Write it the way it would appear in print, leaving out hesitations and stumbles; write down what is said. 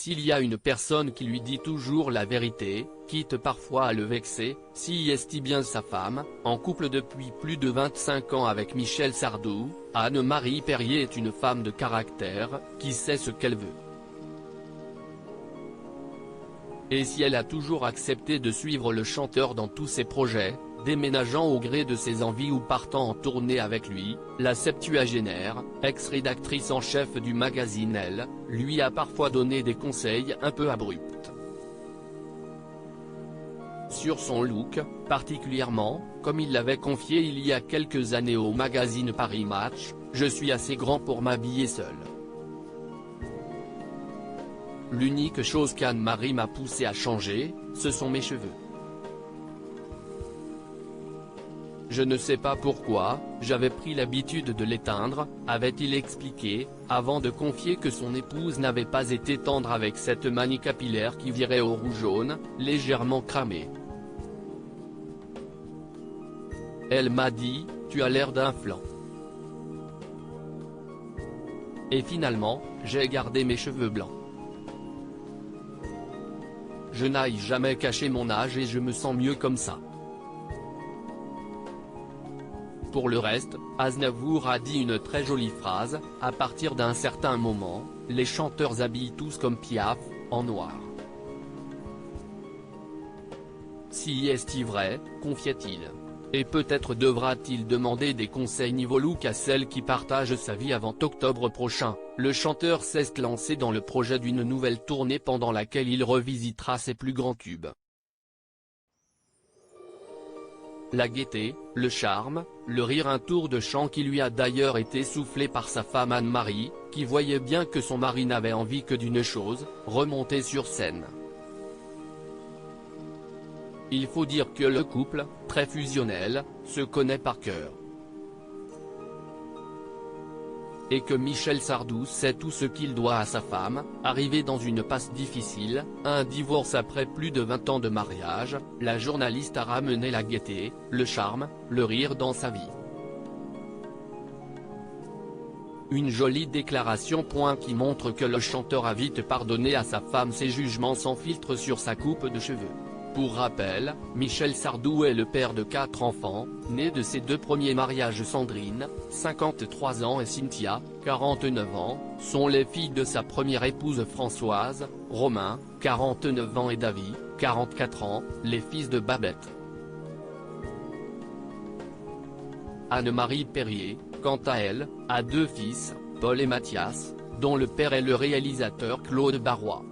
s'il y a une personne qui lui dit toujours la vérité, quitte parfois à le vexer, si est bien sa femme, en couple depuis plus de 25 ans avec Michel Sardou, Anne-Marie Perrier est une femme de caractère, qui sait ce qu'elle veut. Et si elle a toujours accepté de suivre le chanteur dans tous ses projets, déménageant au gré de ses envies ou partant en tournée avec lui, la septuagénaire, ex-rédactrice en chef du magazine Elle, lui a parfois donné des conseils un peu abrupts. Sur son look, particulièrement, comme il l'avait confié il y a quelques années au magazine Paris Match, « Je suis assez grand pour m'habiller seul. L'unique chose qu'Anne-Marie m'a poussé à changer, ce sont mes cheveux. Je ne sais pas pourquoi, j'avais pris l'habitude de les teindre, avait-il expliqué, avant de confier que son épouse n'avait pas été tendre avec cette manie capillaire qui virait au roux jaune, légèrement cramé. Elle m'a dit, tu as l'air d'un flan. Et finalement, j'ai gardé mes cheveux blancs. Je n'aille jamais cacher mon âge et je me sens mieux comme ça. Pour le reste, Aznavour a dit une très jolie phrase, à partir d'un certain moment, les chanteurs habillent tous comme Piaf, en noir. Si est vrai, confiait-il. Et peut-être devra-t-il demander des conseils niveau look à celle qui partage sa vie avant octobre prochain. Le chanteur s'est lancé dans le projet d'une nouvelle tournée pendant laquelle il revisitera ses plus grands tubes. La gaieté, le charme, le rire, un tour de chant qui lui a d'ailleurs été soufflé par sa femme Anne-Marie, qui voyait bien que son mari n'avait envie que d'une chose, remonter sur scène. Il faut dire que le couple, très fusionnel, se connaît par cœur. Et que Michel Sardou sait tout ce qu'il doit à sa femme, arrivé dans une passe difficile, un divorce après plus de 20 ans de mariage, la journaliste a ramené la gaieté, le charme, le rire dans sa vie. Une jolie déclaration qui montre que le chanteur a vite pardonné à sa femme ses jugements sans filtre sur sa coupe de cheveux. Pour rappel, Michel Sardou est le père de 4 enfants, nés de ses 2 premiers mariages. Sandrine, 53 ans et Cynthia, 49 ans, sont les filles de sa première épouse Françoise, Romain, 49 ans et Davy, 44 ans, les fils de Babette. Anne-Marie Perrier, quant à elle, a 2 fils, Paul et Mathias, dont le père est le réalisateur Claude Barrois.